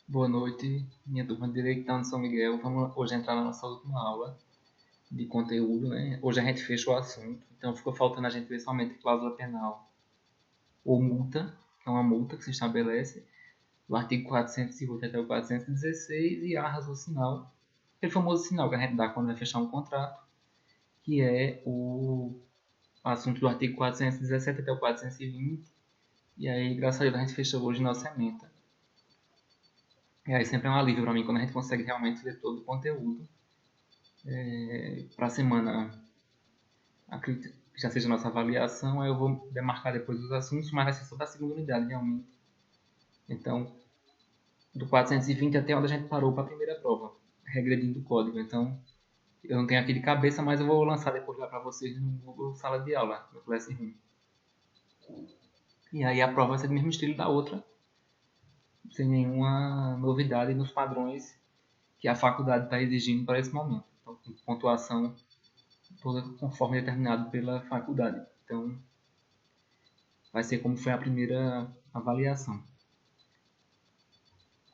Boa noite, minha turma de Direito da São Miguel. Vamos hoje entrar na nossa última aula de conteúdo, né? Hoje a gente fecha o assunto, então ficou faltando a gente ver somente cláusula penal ou multa, que é uma multa que se estabelece do artigo 408 até o 416 e a raciocinal, aquele famoso sinal que a gente dá quando vai fechar um contrato, que é o assunto do artigo 417 até o 420. E aí, graças a Deus, a gente fecha hoje nossa ementa. E aí sempre é um alívio para mim quando a gente consegue realmente ver todo o conteúdo para a semana, acredito que já seja a nossa avaliação. Aí eu vou demarcar depois os assuntos, mas vai ser só da segunda unidade, realmente. Então, do 420 até onde a gente parou para a primeira prova, regredindo o código. Então, eu não tenho aqui de cabeça, mas eu vou lançar depois lá para vocês no Google Sala de Aula, no Classroom. E aí a prova vai ser do mesmo estilo da outra, sem nenhuma novidade nos padrões que a faculdade está exigindo para esse momento. Então, com pontuação toda conforme determinado pela faculdade. Então, vai ser como foi a primeira avaliação.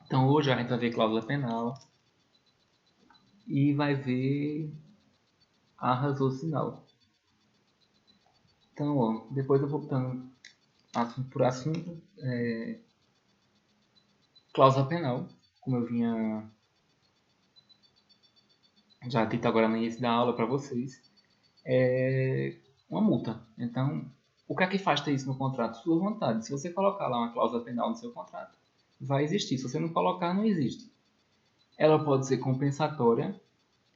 Então, hoje a gente vai ver cláusula penal e vai ver a raciocinal. Então, ó, depois eu vou botando assunto por assunto. Cláusula penal, como eu vinha já dito agora no início da aula para vocês, é uma multa. Então, o que é que faz ter isso no contrato? Sua vontade. Se você colocar lá uma cláusula penal no seu contrato, vai existir. Se você não colocar, não existe. Ela pode ser compensatória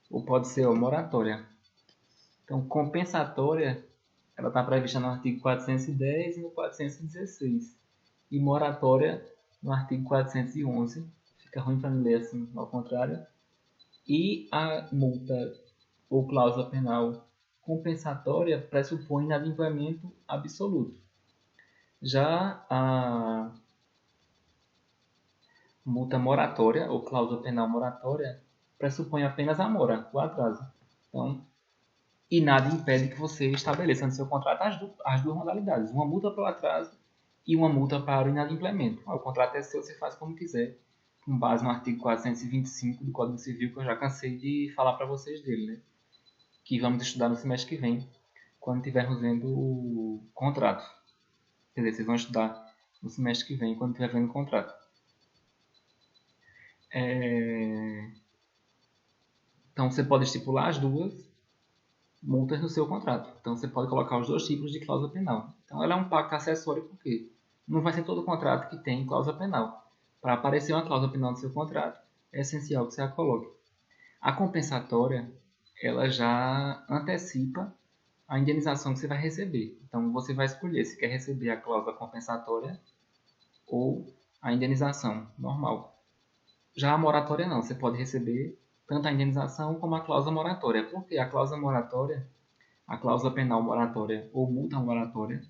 ou pode ser moratória. Então, compensatória, ela está prevista no artigo 410 e no 416. E moratória no artigo 411. Fica ruim para ler assim, ao contrário. E a multa ou cláusula penal compensatória pressupõe inadimplemento absoluto. Já a multa moratória ou cláusula penal moratória pressupõe apenas a mora, o atraso. Então, e nada impede que você estabeleça no seu contrato as duas modalidades, uma multa para o atraso e uma multa para o inadimplemento. O contrato é seu, você faz como quiser, com base no artigo 425 do Código Civil, que eu já cansei de falar para vocês dele, né? Que vamos estudar no semestre que vem, quando estivermos vendo o contrato. Quer dizer, vocês vão estudar no semestre que vem, quando estiver vendo o contrato. Então, você pode estipular as duas multas no seu contrato. Então, você pode colocar os dois tipos de cláusula penal. Então, ela é um pacto acessório porque não vai ser todo contrato que tem cláusula penal. Para aparecer uma cláusula penal no seu contrato, é essencial que você a coloque. A compensatória, ela já antecipa a indenização que você vai receber. Então, você vai escolher se quer receber a cláusula compensatória ou a indenização normal. Já a moratória não, você pode receber tanto a indenização como a cláusula moratória. Porque a cláusula moratória, a cláusula penal moratória ou multa moratória,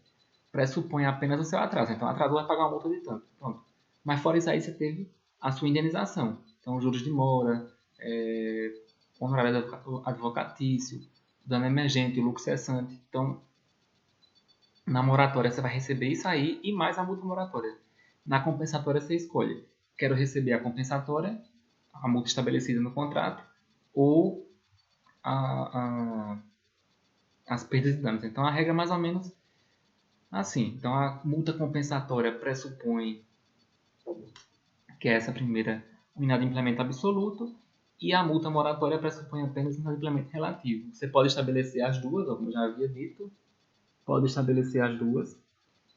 pressupõe apenas o seu atraso. Então, o atrasador vai pagar uma multa de tanto. Pronto. Mas fora isso aí, você teve a sua indenização. Então, juros de mora, honorário advocatício, dano emergente, lucro cessante. Então, na moratória você vai receber isso aí e mais a multa moratória. Na compensatória você escolhe. Quero receber a compensatória, a multa estabelecida no contrato, ou a, as perdas e danos. Então a regra é mais ou menos assim. Então a multa compensatória pressupõe que é essa primeira, o inadimplemento absoluto, e a multa moratória pressupõe apenas o inadimplemento relativo. Você pode estabelecer as duas, como eu já havia dito, pode estabelecer as duas.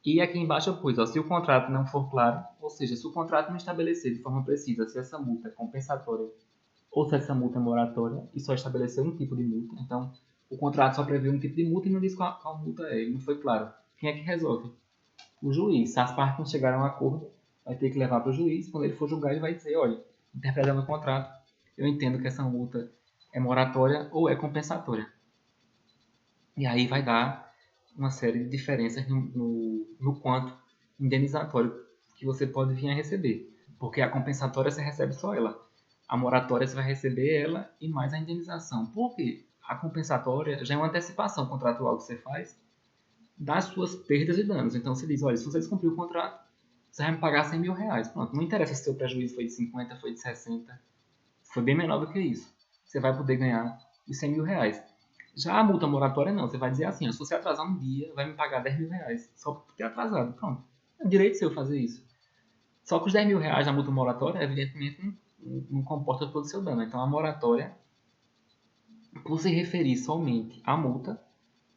E aqui embaixo eu pus, ó, se o contrato não for claro, ou seja, se o contrato não estabelecer de forma precisa se essa multa é compensatória ou se essa multa é moratória e só estabelecer um tipo de multa, então o contrato só prevê um tipo de multa e não diz qual multa é, ele não foi claro. Quem é que resolve? O juiz. Se as partes não chegaram a um acordo, vai ter que levar para o juiz. Quando ele for julgar, ele vai dizer, olha, interpretando o contrato, eu entendo que essa multa é moratória ou é compensatória. E aí vai dar uma série de diferenças no quanto indenizatório que você pode vir a receber. Porque a compensatória você recebe só ela. A moratória você vai receber ela e mais a indenização. Por quê? A compensatória já é uma antecipação contratual que você faz das suas perdas e danos. Então você diz, olha, se você descumprir o contrato, você vai me pagar 100 mil reais. Pronto, não interessa se o seu prejuízo foi de 50, foi de 60, foi bem menor do que isso. Você vai poder ganhar os 100 mil reais. Já a multa moratória não, você vai dizer assim, ó, se você atrasar um dia, vai me pagar 10 mil reais, só por ter atrasado. Pronto, é direito seu fazer isso. Só que os 10 mil reais da multa moratória, evidentemente, não comporta todo o seu dano. Então a moratória, por se referir somente à multa,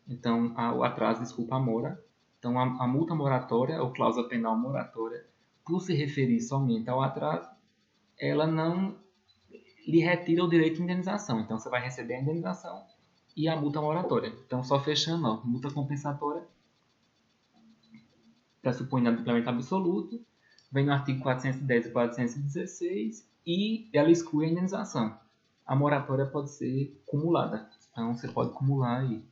então o atraso, desculpa, a mora, então a multa moratória, ou cláusula penal moratória, por se referir somente ao atraso, ela não lhe retira o direito de indenização. Então você vai receber a indenização e a multa moratória. Então só fechando, ó, multa compensatória pressupõe inadimplemento absoluto, vem no artigo 410 e 416 e ela exclui a indenização. A moratória pode ser cumulada, então você pode cumular aí.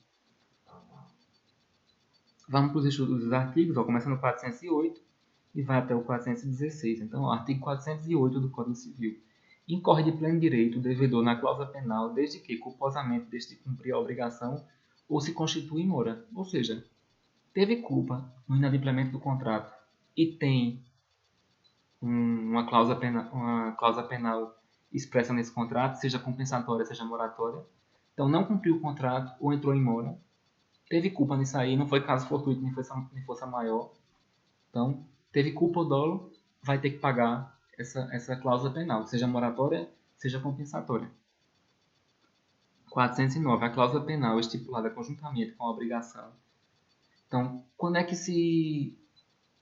Vamos para os estudos dos artigos, ó, começa no 408 e vai até o 416. Então, ó, artigo 408 do Código Civil. Incorre de pleno direito o devedor na cláusula penal desde que culposamente deixe de cumprir a obrigação ou se constitui em mora. Ou seja, teve culpa no inadimplemento do contrato e tem uma cláusula penal expressa nesse contrato, seja compensatória, seja moratória. Então, não cumpriu o contrato ou entrou em mora. Teve culpa nisso aí, não foi caso fortuito nem força maior. Então, teve culpa ou dolo, vai ter que pagar essa cláusula penal, seja moratória, seja compensatória. 409. A cláusula penal estipulada conjuntamente com a obrigação. Então, quando é que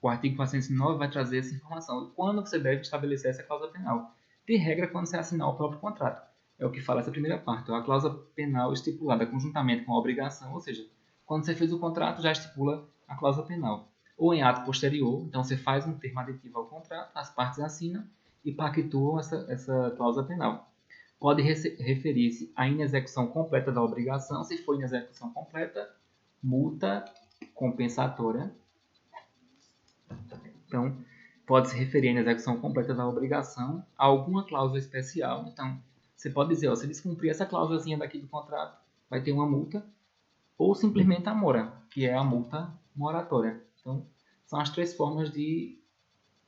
o artigo 409 vai trazer essa informação? Quando você deve estabelecer essa cláusula penal? De regra, quando você assinar o próprio contrato. É o que fala essa primeira parte. A cláusula penal estipulada conjuntamente com a obrigação, ou seja, quando você fez o contrato, já estipula a cláusula penal. Ou em ato posterior, então você faz um termo aditivo ao contrato, as partes assinam e pactuam essa cláusula penal. Pode referir-se à inexecução completa da obrigação. Se for inexecução completa, multa compensatória. Então, pode se referir à inexecução completa da obrigação a alguma cláusula especial. Então, você pode dizer, ó, se descumprir essa cláusulazinha daqui do contrato, vai ter uma multa, ou simplesmente a mora, que é a multa moratória. Então, são as três formas de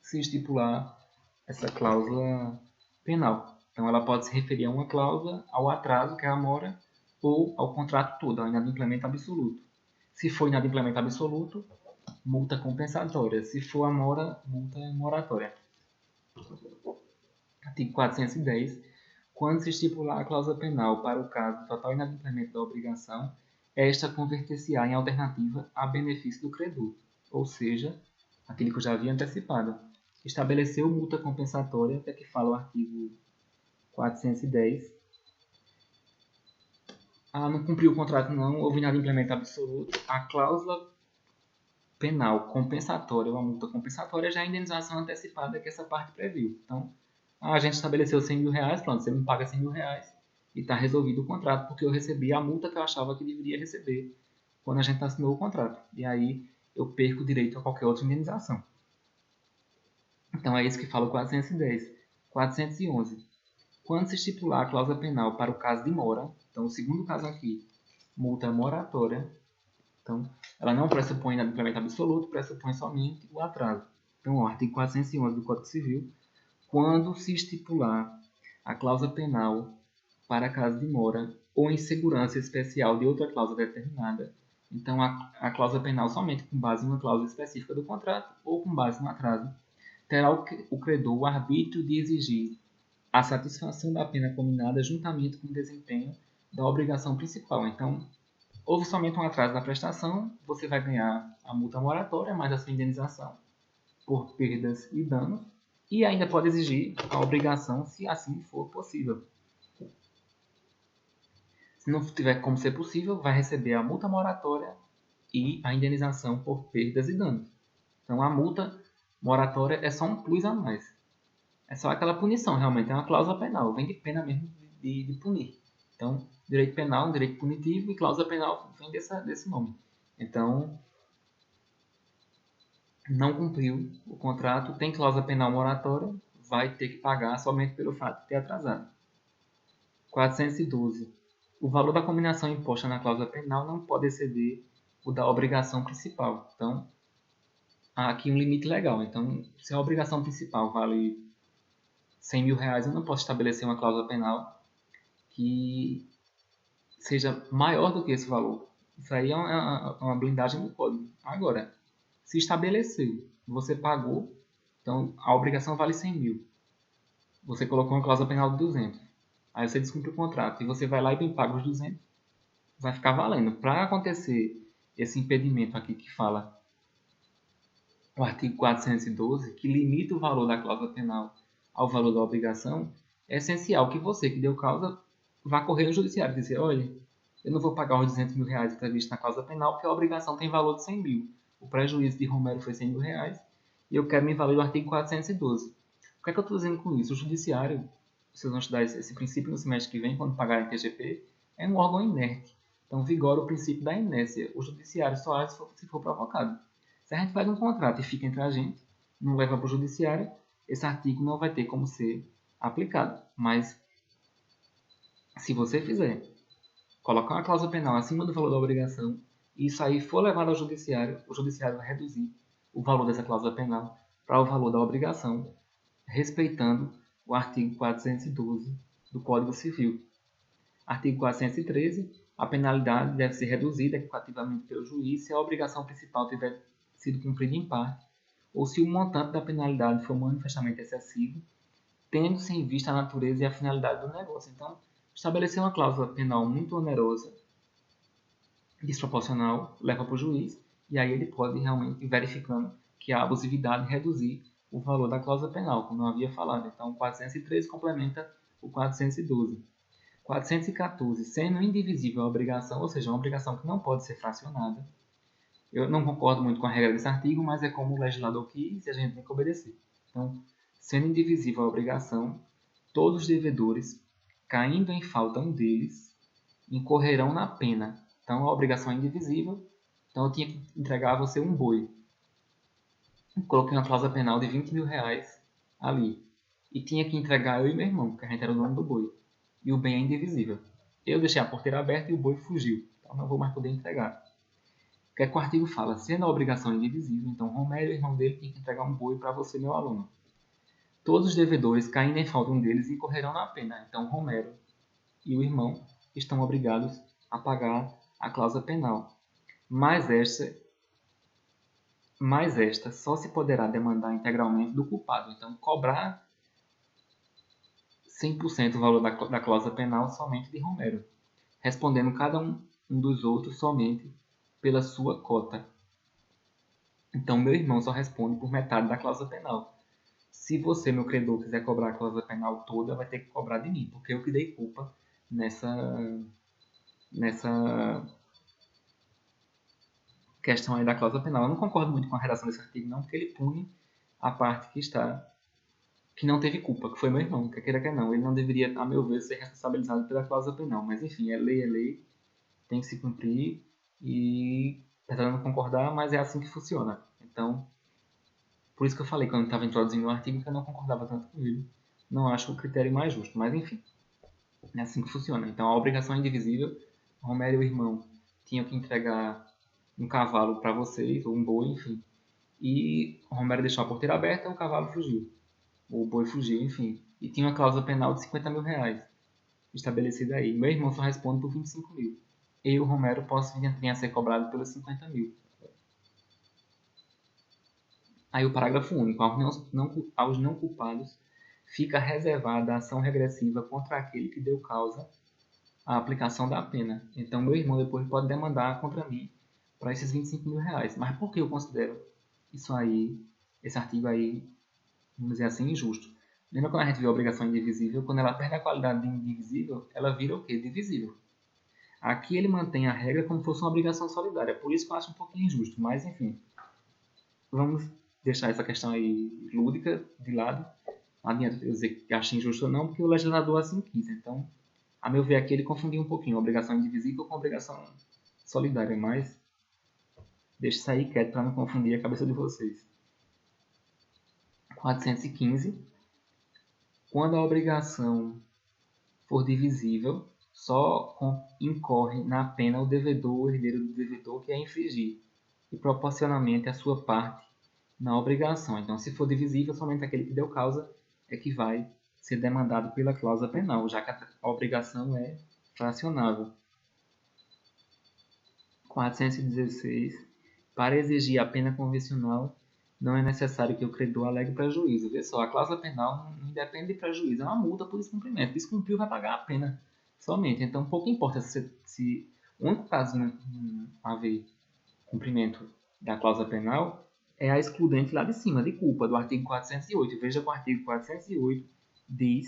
se estipular essa cláusula penal. Então, ela pode se referir a uma cláusula, ao atraso, que é a mora, ou ao contrato todo, ao inadimplemento absoluto. Se for inadimplemento absoluto, multa compensatória. Se for a mora, multa moratória. Artigo 410. Quando se estipular a cláusula penal para o caso do total inadimplemento da obrigação, esta converter-se-á em alternativa a benefício do credor, ou seja, aquele que eu já havia antecipado. Estabeleceu multa compensatória, até que fala o artigo 410. Não cumpriu o contrato não, houve inadimplemento absoluto. A cláusula penal compensatória, uma multa compensatória, já é a indenização antecipada que essa parte previu. Então, a gente estabeleceu 100 mil reais, pronto, você me paga 100 mil reais e está resolvido o contrato, porque eu recebi a multa que eu achava que deveria receber quando a gente assinou o contrato. E aí eu perco o direito a qualquer outra indenização. Então é isso que fala o 410. 411. Quando se estipular a cláusula penal para o caso de mora, então o segundo caso aqui, multa moratória, então ela não pressupõe inadimplemento absoluto, pressupõe somente o atraso. Então, o artigo 411 do Código Civil, quando se estipular a cláusula penal para caso de mora ou insegurança especial de outra cláusula determinada, então a cláusula penal somente com base em uma cláusula específica do contrato ou com base no atraso, terá o credor o arbítrio de exigir a satisfação da pena combinada juntamente com o desempenho da obrigação principal. Então, houve somente um atraso na prestação, você vai ganhar a multa moratória mais a sua indenização por perdas e danos e ainda pode exigir a obrigação se assim for possível. Se não tiver como ser possível, vai receber a multa moratória e a indenização por perdas e danos. Então a multa moratória é só um plus a mais. É só aquela punição, realmente é uma cláusula penal, vem de pena mesmo de punir. Então, direito penal, um direito punitivo e cláusula penal vem desse nome. Então, não cumpriu o contrato, tem cláusula penal moratória, vai ter que pagar somente pelo fato de ter atrasado. 412. O valor da combinação imposta na cláusula penal não pode exceder o da obrigação principal. Então, há aqui um limite legal. Então, se a obrigação principal vale 100 mil reais, eu não posso estabelecer uma cláusula penal que seja maior do que esse valor. Isso aí é uma blindagem do código. Agora, se estabeleceu, você pagou, então a obrigação vale 100 mil. Você colocou uma cláusula penal de 200. Aí você descumpre o contrato e você vai lá e bem paga os 200. Vai ficar valendo. Para acontecer esse impedimento aqui que fala o artigo 412, que limita o valor da cláusula penal ao valor da obrigação, é essencial que você, que deu causa, vá correr no judiciário e dizer, olha, eu não vou pagar os 200 mil reais previstos na cláusula penal porque a obrigação tem valor de 100 mil. O prejuízo de Romero foi 100 mil reais e eu quero me valer do artigo 412. O que é que eu estou dizendo com isso? O judiciário, vocês vão estudar esse princípio no semestre que vem, quando pagarem TGP, é um órgão inerte. Então vigora o princípio da inércia. O judiciário só age se for provocado. Se a gente faz um contrato e fica entre a gente, não leva para o judiciário, esse artigo não vai ter como ser aplicado. Mas, se você fizer, colocar uma cláusula penal acima do valor da obrigação, e isso aí for levado ao judiciário, o judiciário vai reduzir o valor dessa cláusula penal para o valor da obrigação, respeitando o artigo 412 do Código Civil. Artigo 413. A penalidade deve ser reduzida equitativamente pelo juiz se a obrigação principal tiver sido cumprida em parte, ou se o montante da penalidade for manifestamente excessivo, tendo-se em vista a natureza e a finalidade do negócio. Então, estabelecer uma cláusula penal muito onerosa, desproporcional, leva para o juiz, e aí ele pode realmente, verificando que há abusividade, reduzir o valor da cláusula penal, como eu havia falado. Então, o 413 complementa o 412. 414. Sendo indivisível a obrigação, ou seja, uma obrigação que não pode ser fracionada. Eu não concordo muito com a regra desse artigo, mas é como o legislador quis e a gente tem que obedecer. Então, sendo indivisível a obrigação, todos os devedores, caindo em falta um deles, incorrerão na pena. Então, a obrigação é indivisível, então eu tinha que entregar a você um boi. Coloquei uma cláusula penal de 20 mil reais ali. E tinha que entregar eu e meu irmão, porque a gente era o dono do boi. E o bem é indivisível. Eu deixei a porteira aberta e o boi fugiu. Então não vou mais poder entregar. O que é que o artigo fala? Sendo a obrigação indivisível, então Romero e o irmão dele têm que entregar um boi para você, meu aluno. Todos os devedores, caindo em falta um deles, incorrerão na pena. Então Romero e o irmão estão obrigados a pagar a cláusula penal. Mas esta só se poderá demandar integralmente do culpado. Então, cobrar 100% o valor da cláusula penal somente de Romero, respondendo cada um dos outros somente pela sua cota. Então, meu irmão só responde por metade da cláusula penal. Se você, meu credor, quiser cobrar a cláusula penal toda, vai ter que cobrar de mim, porque eu que dei culpa nessa questão aí da cláusula penal. Eu não concordo muito com a redação desse artigo, não, porque ele pune a parte que não teve culpa, que foi meu irmão, quer queira quer não. Ele não deveria, a meu ver, ser responsabilizado pela cláusula penal. Mas enfim, é lei, tem que se cumprir e, apesar de eu não concordar, mas é assim que funciona. Então, por isso que eu falei quando estava introduzindo o artigo que eu não concordava tanto com ele. Não acho o critério mais justo, mas enfim, é assim que funciona. Então, a obrigação é indivisível. Romero e o irmão tinham que entregar um cavalo para vocês, ou um boi, enfim. E Romero deixou a porteira aberta, o cavalo fugiu. O boi fugiu, enfim. E tinha uma cláusula penal de 50 mil reais estabelecida aí. Meu irmão só responde por 25 mil. Eu, Romero, posso vir a ser cobrado pelos 50 mil. Aí o parágrafo único. Aos não culpados fica reservada a ação regressiva contra aquele que deu causa à aplicação da pena. Então, meu irmão depois pode demandar contra mim para esses 25 mil reais. Mas por que eu considero isso aí, esse artigo aí, vamos dizer assim, injusto? Lembra quando a gente viu a obrigação indivisível? Quando ela perde a qualidade de indivisível, ela vira o quê? Divisível. Aqui ele mantém a regra como se fosse uma obrigação solidária. Por isso que eu acho um pouquinho injusto. Mas, enfim, vamos deixar essa questão aí lúdica de lado. Não adianta eu dizer que acho injusto ou não, porque o legislador assim quis. Então, a meu ver aqui, ele confundiu um pouquinho a obrigação indivisível com a obrigação solidária. Mas, deixa isso aí quieto para não confundir a cabeça de vocês. 415. Quando a obrigação for divisível, só incorre na pena o devedor ou herdeiro do devedor que a infringir, e proporcionalmente a sua parte na obrigação. Então, se for divisível, somente aquele que deu causa é que vai ser demandado pela cláusula penal, já que a obrigação é fracionável. 416. Para exigir a pena convencional, não é necessário que o credor alegue prejuízo. Vê só, a cláusula penal não independe de prejuízo, é uma multa por descumprimento. Descumpriu, vai pagar a pena somente. Então, pouco importa se o único caso não haver cumprimento da cláusula penal é a excludente lá de cima, de culpa, do artigo 408. Veja que o artigo 408 diz,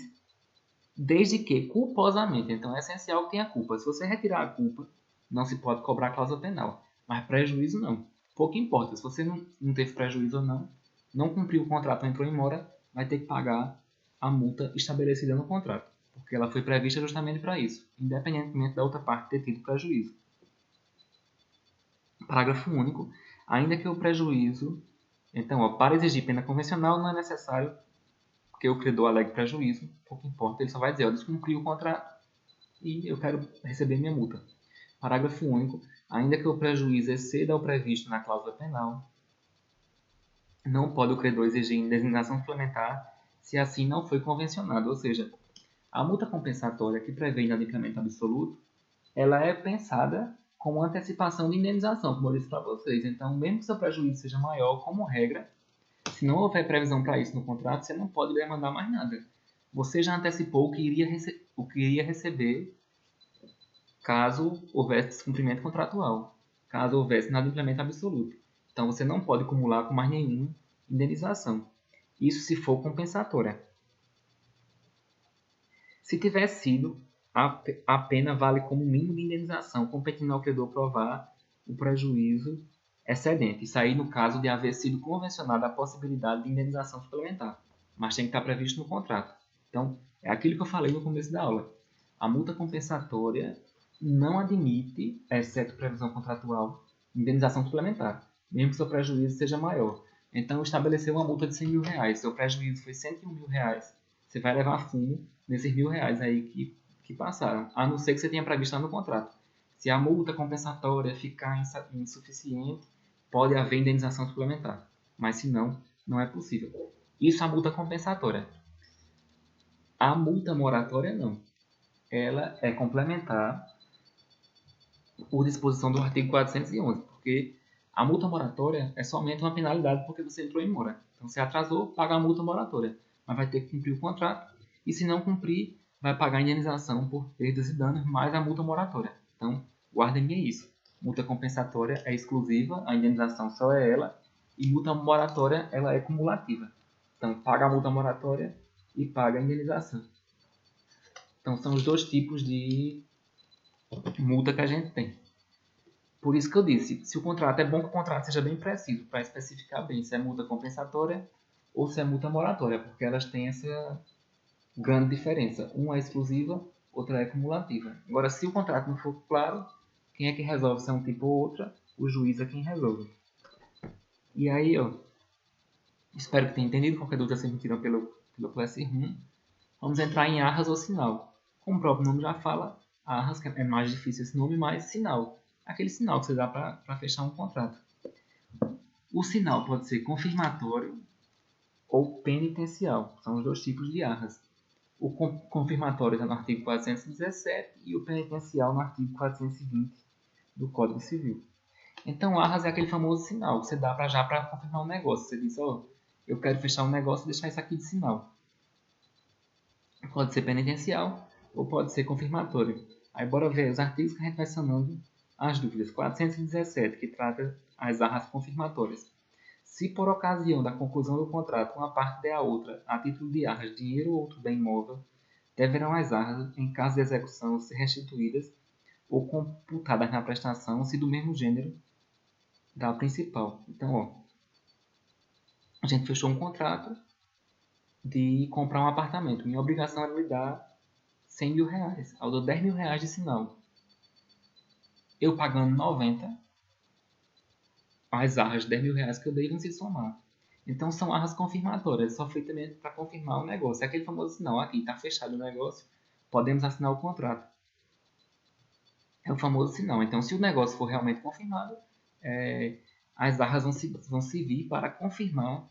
desde que culposamente. Então, é essencial que tenha culpa. Se você retirar a culpa, não se pode cobrar a cláusula penal. Mas prejuízo, não. Pouco importa. Se você não teve prejuízo ou não cumpriu o contrato ou entrou em mora, vai ter que pagar a multa estabelecida no contrato. Porque ela foi prevista justamente para isso, independentemente da outra parte ter tido prejuízo. Parágrafo único. Ainda que o prejuízo... Então, para exigir pena convencional, não é necessário que o credor alegue prejuízo. Pouco importa, ele só vai dizer, descumpri o contrato e eu quero receber minha multa. Parágrafo único. Ainda que o prejuízo exceda o previsto na cláusula penal, não pode o credor exigir indenização suplementar se assim não foi convencionado. Ou seja, a multa compensatória que prevê inadimplemento absoluto, ela é pensada como antecipação de indenização, como eu disse para vocês. Então, mesmo que seu prejuízo seja maior, como regra, se não houver previsão para isso no contrato, você não pode demandar mais nada. Você já antecipou o que iria receber caso houvesse descumprimento contratual, caso houvesse inadimplemento absoluto. Então, você não pode acumular com mais nenhuma indenização. Isso se for compensatória. Se tiver sido, a pena vale como mínimo de indenização, competindo ao credor provar o prejuízo excedente. Isso aí no caso de haver sido convencionada a possibilidade de indenização suplementar. Mas tem que estar previsto no contrato. Então, é aquilo que eu falei no começo da aula. A multa compensatória não admite, exceto previsão contratual, indenização suplementar, mesmo que seu prejuízo seja maior. Então, estabeleceu uma multa de 100 mil reais. Seu prejuízo foi 101 mil reais. Você vai levar fumo nesses 1.000 reais aí que passaram, a não ser que você tenha previsto lá no contrato. Se a multa compensatória ficar insuficiente, pode haver indenização suplementar. Mas se não, não é possível. Isso é a multa compensatória. A multa moratória não. Ela é complementar por disposição do artigo 411, porque a multa moratória é somente uma penalidade porque você entrou em mora. Então, se atrasou, paga a multa moratória, mas vai ter que cumprir o contrato, e se não cumprir, vai pagar a indenização por perdas e danos mais a multa moratória. Então, guardem bem isso. Multa compensatória é exclusiva, a indenização só é ela, e multa moratória ela é cumulativa. Então, paga a multa moratória e paga a indenização. Então, são os dois tipos de multa que a gente tem. Por isso que eu disse, se o contrato é bom que o contrato seja bem preciso, para especificar bem se é multa compensatória ou se é multa moratória, porque elas têm essa grande diferença. Uma é exclusiva, outra é cumulativa. Agora, se o contrato não for claro, quem é que resolve se é um tipo ou outra? O juiz é quem resolve. E aí, ó, espero que tenha entendido. Qualquer dúvida vocês me tiram pelo Classroom. Vamos entrar em arras ou sinal. Como o próprio nome já fala, arras, que é mais difícil esse nome, mas sinal. Aquele sinal que você dá para fechar um contrato. O sinal pode ser confirmatório ou penitencial. São os dois tipos de arras. O confirmatório está no artigo 417 e o penitencial no artigo 420 do Código Civil. Então, arras é aquele famoso sinal que você dá para confirmar um negócio. Você diz, ó, eu quero fechar um negócio e deixar isso aqui de sinal. Pode ser penitencial ou pode ser confirmatório. Aí bora ver os artigos que a gente vai sanando as dúvidas. 417, que trata as arras confirmatórias. Se por ocasião da conclusão do contrato uma parte der à outra, a título de arras, dinheiro ou outro bem imóvel, deverão as arras, em caso de execução, ser restituídas ou computadas na prestação, se do mesmo gênero da principal. Então, ó, a gente fechou um contrato de comprar um apartamento. Minha obrigação era lhe dar 100 mil reais. Eu dou 10 mil reais de sinal. Eu pagando 90, as arras de 10 mil reais que eu dei vão se somar. Então são arras confirmatórias, só feita mesmo para confirmar o negócio. É aquele famoso sinal, aqui está fechado o negócio, podemos assinar o contrato. É o famoso sinal. Então se o negócio for realmente confirmado, as arras vão servir para confirmar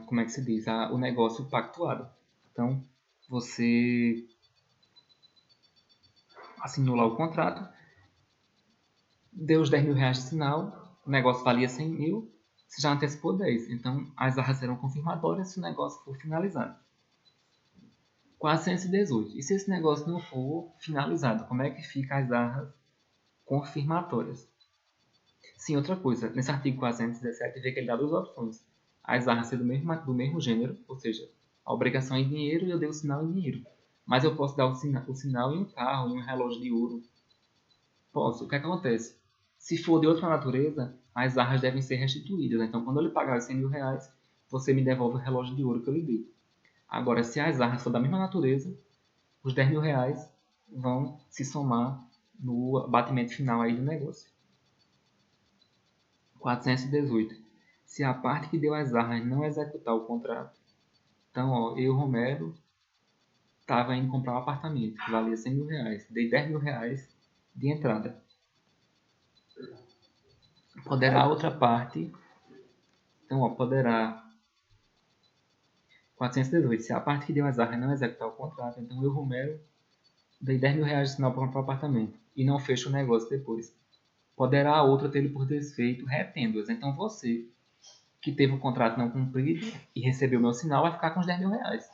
como é que se diz, o negócio pactuado. Então, você assinou lá o contrato, deu os 10 mil reais de sinal, o negócio valia 100 mil, você já antecipou 10. Então, as arras serão confirmatórias se o negócio for finalizado. 418. E se esse negócio não for finalizado, como é que fica as arras confirmatórias? Sim, outra coisa. Nesse artigo 417, vê que ele dá duas opções. As arras ser do mesmo gênero, ou seja, a obrigação é em dinheiro e eu dei o sinal em dinheiro. Mas eu posso dar o sinal em um carro, em um relógio de ouro. Posso. O que acontece? Se for de outra natureza, as arras devem ser restituídas. Então, quando eu lhe pagar os 100 mil reais, você me devolve o relógio de ouro que eu lhe dei. Agora, se as arras for da mesma natureza, os 10 mil reais vão se somar no batimento final aí do negócio. 418. Se a parte que deu as arras não executar o contrato, então, ó, eu, Romero, estava indo comprar um apartamento que valia 100 mil reais. Dei 10 mil reais de entrada. Poderá a outra parte, então, ó, poderá 418. Se a parte que deu as arras não executar o contrato, então eu, Romero, dei 10 mil reais de sinal para comprar um apartamento e não fecho o negócio depois. Poderá a outra tê-lo por desfeito, retendo-as. Então você, que teve o contrato não cumprido e recebeu meu sinal, vai ficar com os 10 mil reais.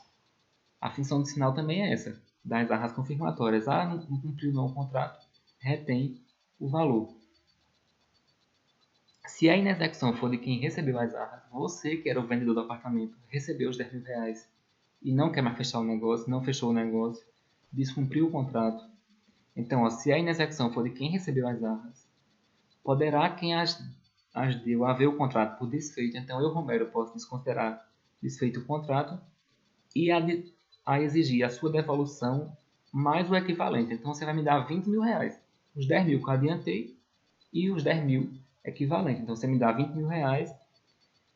A função do sinal também é essa, das arras confirmatórias. Não cumpriu não o contrato, retém o valor. Se a inexecução for de quem recebeu as arras, você, que era o vendedor do apartamento, recebeu os 10 mil reais e não quer mais fechar o negócio, não fechou o negócio, descumpriu o contrato. Então, ó, se a inexecução for de quem recebeu as arras, poderá quem as deu haver o contrato por desfeito. Então, eu, Romero, posso desconsiderar desfeito o contrato e a exigir a sua devolução mais o equivalente. Então, você vai me dar 20 mil reais. Os 10 mil que eu adiantei e os 10 mil equivalente. Então, você me dá 20 mil reais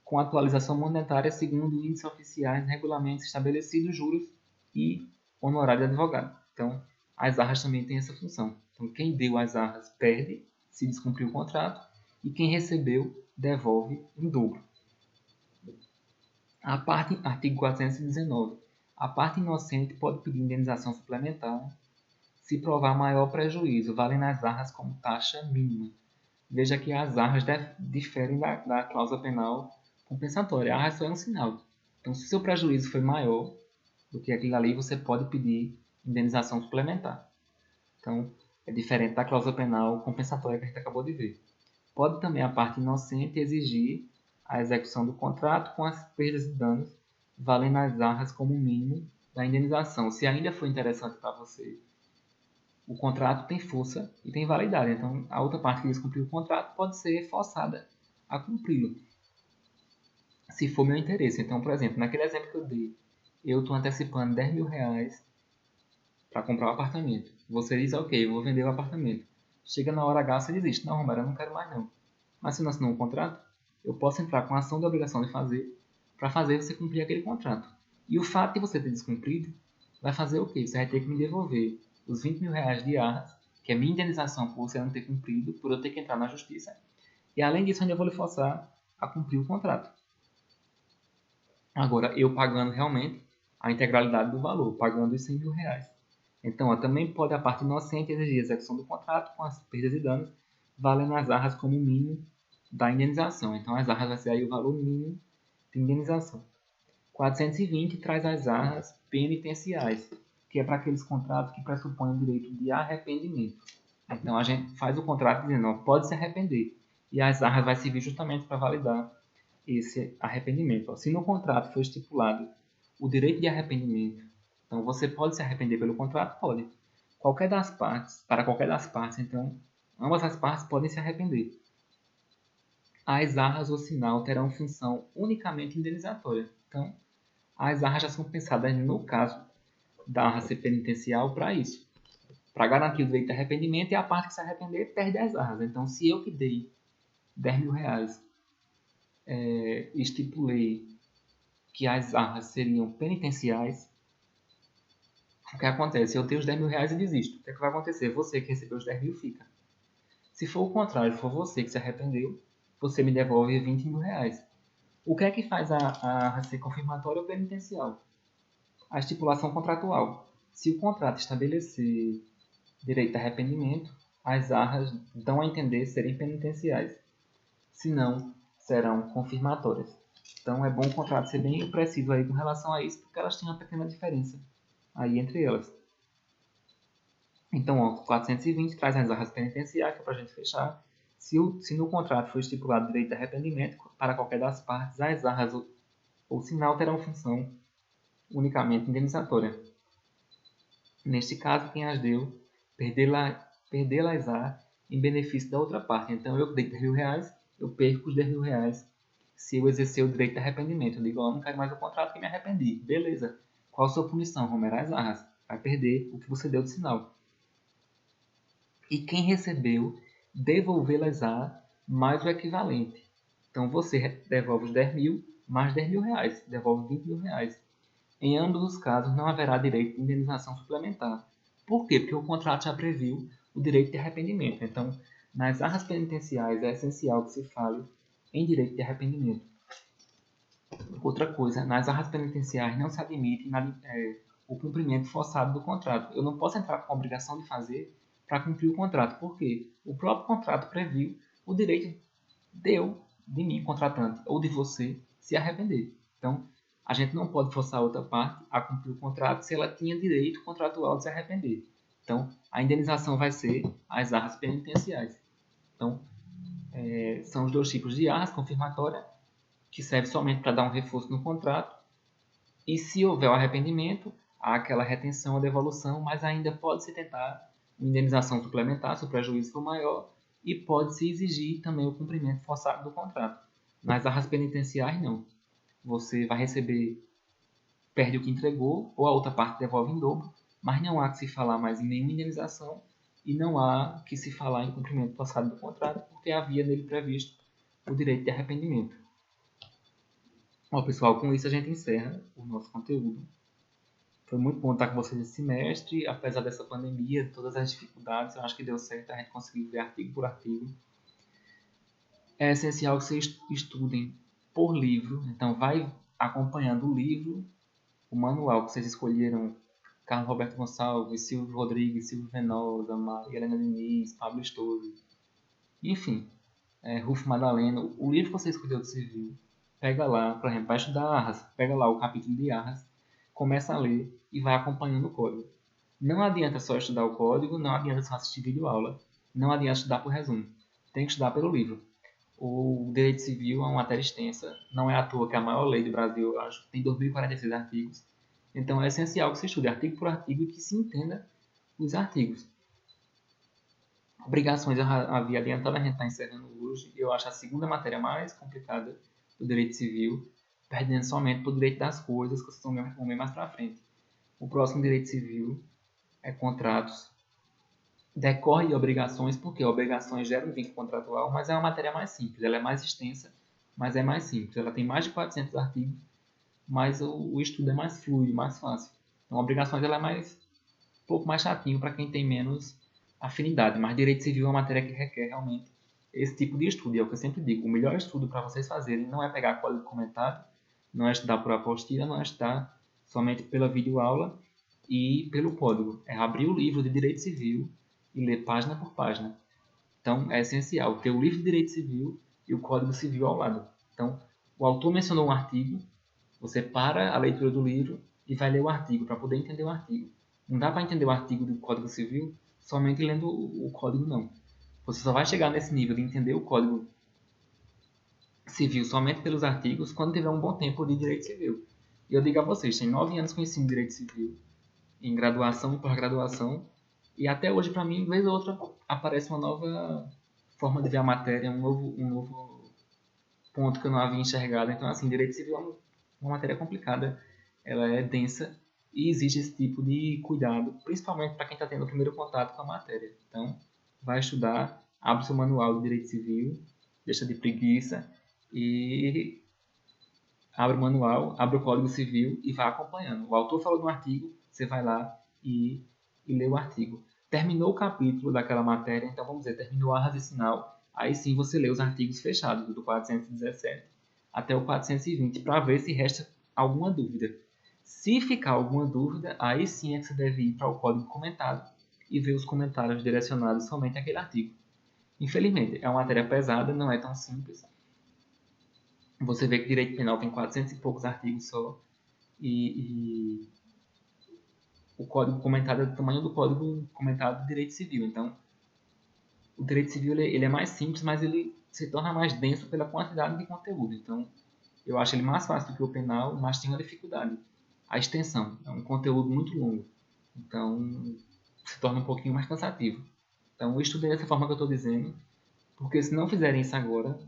com atualização monetária segundo índices oficiais, regulamentos estabelecidos, juros e honorário de advogado. Então, as arras também têm essa função. Então, quem deu as arras perde se descumprir o contrato e quem recebeu devolve em dobro. Artigo 419. A parte inocente pode pedir indenização suplementar se provar maior prejuízo, valem as arras como taxa mínima. Veja que as arras diferem da cláusula penal compensatória. A arra só é um sinal. Então, se o seu prejuízo foi maior do que aquilo ali, você pode pedir indenização suplementar. Então, é diferente da cláusula penal compensatória que a gente acabou de ver. Pode também a parte inocente exigir a execução do contrato com as perdas e danos, valendo as arras como mínimo da indenização. Se ainda for interessante para você, o contrato tem força e tem validade. Então, a outra parte que descumpriu o contrato pode ser forçada a cumpri-lo, se for meu interesse. Então, por exemplo, naquele exemplo que eu dei, eu estou antecipando 10 mil reais para comprar um apartamento. Você diz, ok, eu vou vender o apartamento. Chega na hora H, você desiste. Não, Romero, eu não quero mais não. Mas se não assinou um contrato, eu posso entrar com a ação de obrigação de fazer para fazer você cumprir aquele contrato. E o fato de você ter descumprido vai fazer o quê? Você vai ter que me devolver os 20 mil reais de arras, que é minha indenização por você não ter cumprido, por eu ter que entrar na justiça. E além disso, ainda vou lhe forçar a cumprir o contrato. Agora, eu pagando realmente a integralidade do valor, pagando os 100 mil reais. Então, também pode a parte inocente exigir a execução do contrato com as perdas e danos, valendo as arras como mínimo da indenização. Então, as arras vai ser aí o valor mínimo de indenização. 420 traz as arras penitenciais, que é para aqueles contratos que pressupõem o direito de arrependimento. Então, a gente faz o contrato dizendo, não, pode se arrepender. E as arras vai servir justamente para validar esse arrependimento. Se no contrato for estipulado o direito de arrependimento, então você pode se arrepender pelo contrato? Pode. Para qualquer das partes, então, ambas as partes podem se arrepender. As arras ou sinal terão função unicamente indenizatória. Então, as arras já são pensadas no caso da arra ser penitencial para isso. Para garantir o direito de arrependimento, e a parte que se arrepender perde as arras. Então, se eu que dei 10 mil reais estipulei que as arras seriam penitenciais, o que acontece? Eu tenho os 10 mil reais e desisto. O que, é que vai acontecer? Você que recebeu os 10 mil fica. Se for o contrário, for você que se arrependeu, você me devolve R$ 20.000. O que é que faz a receita confirmatória ou penitencial? A estipulação contratual. Se o contrato estabelecer direito de arrependimento, as arras dão a entender serem penitenciais. Se não, serão confirmatórias. Então é bom o contrato ser bem preciso aí com relação a isso, porque elas têm uma pequena diferença aí entre elas. Então, o 420 traz as arras penitenciais, que é para a gente fechar. Se no contrato for estipulado direito de arrependimento para qualquer das partes, as arras ou sinal terão função unicamente indenizatória. Neste caso, quem as deu, perdê-las-á em benefício da outra parte. Então, eu dei R$ 10.000, eu perco os R$ 10.000 se eu exercer o direito de arrependimento. Eu digo, eu não quero mais o contrato que me arrependi. Beleza. Qual a sua punição? Romerar as arras. Vai perder o que você deu de sinal. E quem recebeu, devolvê-las-á mais o equivalente. Então, você devolve os 10 mil mais R$ 10.000. Devolve R$ 20.000. Em ambos os casos, não haverá direito de indenização suplementar. Por quê? Porque o contrato já previu o direito de arrependimento. Então, nas arras penitenciais é essencial que se fale em direito de arrependimento. Outra coisa, nas arras penitenciais não se admite o cumprimento forçado do contrato. Eu não posso entrar com a obrigação de fazer para cumprir o contrato. Por quê? O próprio contrato previu o direito de mim, contratante, ou de você, se arrepender. Então, a gente não pode forçar a outra parte a cumprir o contrato se ela tinha direito contratual de se arrepender. Então, a indenização vai ser as arras penitenciais. Então, são os dois tipos de arras: confirmatória, que serve somente para dar um reforço no contrato, e se houver o arrependimento, há aquela retenção ou devolução, mas ainda pode-se tentar uma indenização suplementar se o prejuízo for maior, e pode-se exigir também o cumprimento forçado do contrato. Nas arras penitenciais, não. Você vai receber, perde o que entregou, ou a outra parte devolve em dobro, mas não há que se falar mais em nenhuma indenização e não há que se falar em cumprimento forçado do contrato, porque havia nele previsto o direito de arrependimento. Bom, pessoal, com isso a gente encerra o nosso conteúdo. Foi muito bom estar com vocês esse semestre, apesar dessa pandemia, de todas as dificuldades, eu acho que deu certo, a gente conseguiu ver artigo por artigo. É essencial que vocês estudem por livro, então vai acompanhando o livro, o manual que vocês escolheram, Carlos Roberto Gonçalves, Silvio Rodrigues, Silvio Venosa, Maria Helena Diniz, Pablo Stoso, enfim, Rufo Madalena, o livro que você escolheu de civil, pega lá, por exemplo, vai estudar Arras, pega lá o capítulo de Arras, começa a ler e vai acompanhando o código. Não adianta só estudar o código, não adianta só assistir vídeo-aula, não adianta estudar por resumo, tem que estudar pelo livro. O Direito Civil é uma matéria extensa, não é à toa que é a maior lei do Brasil, eu acho que tem 2.046 artigos, então é essencial que se estude artigo por artigo e que se entenda os artigos. Obrigações eu havia adiantado, a gente está encerrando hoje. Eu acho a segunda matéria mais complicada do direito civil, perdendo somente para o direito das coisas, que vocês vão ver mais para frente. O próximo direito civil é contratos. Decorre de obrigações, porque obrigações geram um vínculo contratual, mas é uma matéria mais simples. Ela é mais extensa, mas é mais simples. Ela tem mais de 400 artigos, mas o estudo é mais fluido, mais fácil. Então, obrigações ela é um pouco mais chatinho para quem tem menos afinidade, mas direito civil é uma matéria que requer realmente esse tipo de estudo. E é o que eu sempre digo, o melhor estudo para vocês fazerem não é pegar código comentado, não é estudar por apostila, não é estudar somente pela videoaula e pelo código. É abrir o livro de direito civil e ler página por página. Então, é essencial ter o livro de direito civil e o código civil ao lado. Então, o autor mencionou um artigo, você para a leitura do livro e vai ler o artigo para poder entender o artigo. Não dá para entender o artigo do Código Civil somente lendo o código, não. Você só vai chegar nesse nível de entender o Código Civil somente pelos artigos quando tiver um bom tempo de Direito Civil. E eu digo a vocês, tem 9 anos que eu ensino Direito Civil, em graduação e pós-graduação, e até hoje, para mim, vez ou outra, aparece uma nova forma de ver a matéria, um novo ponto que eu não havia enxergado. Então, assim, Direito Civil é uma matéria complicada, ela é densa, e exige esse tipo de cuidado, principalmente para quem está tendo o primeiro contato com a matéria. Então, vai estudar, abre seu manual de Direito Civil, deixa de preguiça e abre o manual, abre o Código Civil e vai acompanhando. O autor falou no artigo, você vai lá e lê o artigo. Terminou o capítulo daquela matéria, então vamos dizer, terminou a raciocinar, aí sim você lê os artigos fechados, do 417 até o 420, para ver se resta alguma dúvida. Se ficar alguma dúvida, aí sim é que você deve ir para o código comentado e ver os comentários direcionados somente àquele artigo. Infelizmente, é uma matéria pesada, não é tão simples. Você vê que direito penal tem 400 e poucos artigos só, e o código comentado é do tamanho do código comentado de direito civil. Então, o direito civil ele é mais simples, mas ele se torna mais denso pela quantidade de conteúdo. Então, eu acho ele mais fácil do que o penal, mas tem uma dificuldade. A extensão é um conteúdo muito longo. Então, se torna um pouquinho mais cansativo. Então, eu estudei dessa forma que eu estou dizendo, porque se não fizerem isso agora,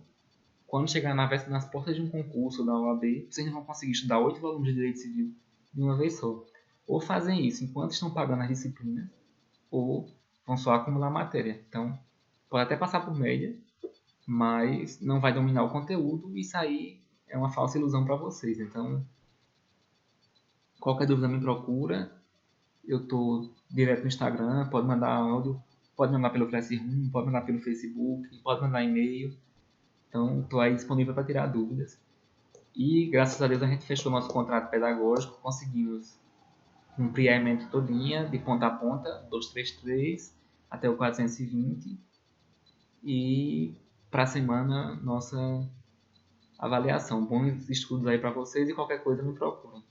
quando chegar nas portas de um concurso da OAB, vocês não vão conseguir estudar 8 volumes de direito civil de uma vez só. Ou fazem isso enquanto estão pagando as disciplinas, ou vão só acumular matéria. Então, pode até passar por média, mas não vai dominar o conteúdo e isso aí é uma falsa ilusão para vocês. Então, qualquer dúvida me procura. Eu estou direto no Instagram, pode mandar áudio, pode mandar pelo Classroom, pode mandar pelo Facebook, pode mandar e-mail. Então, estou aí disponível para tirar dúvidas. E, graças a Deus, a gente fechou nosso contrato pedagógico, conseguimos cumprir a ementa todinha, de ponta a ponta, 233 até o 420. E para a semana, nossa avaliação. Bons estudos aí para vocês e qualquer coisa me procurem.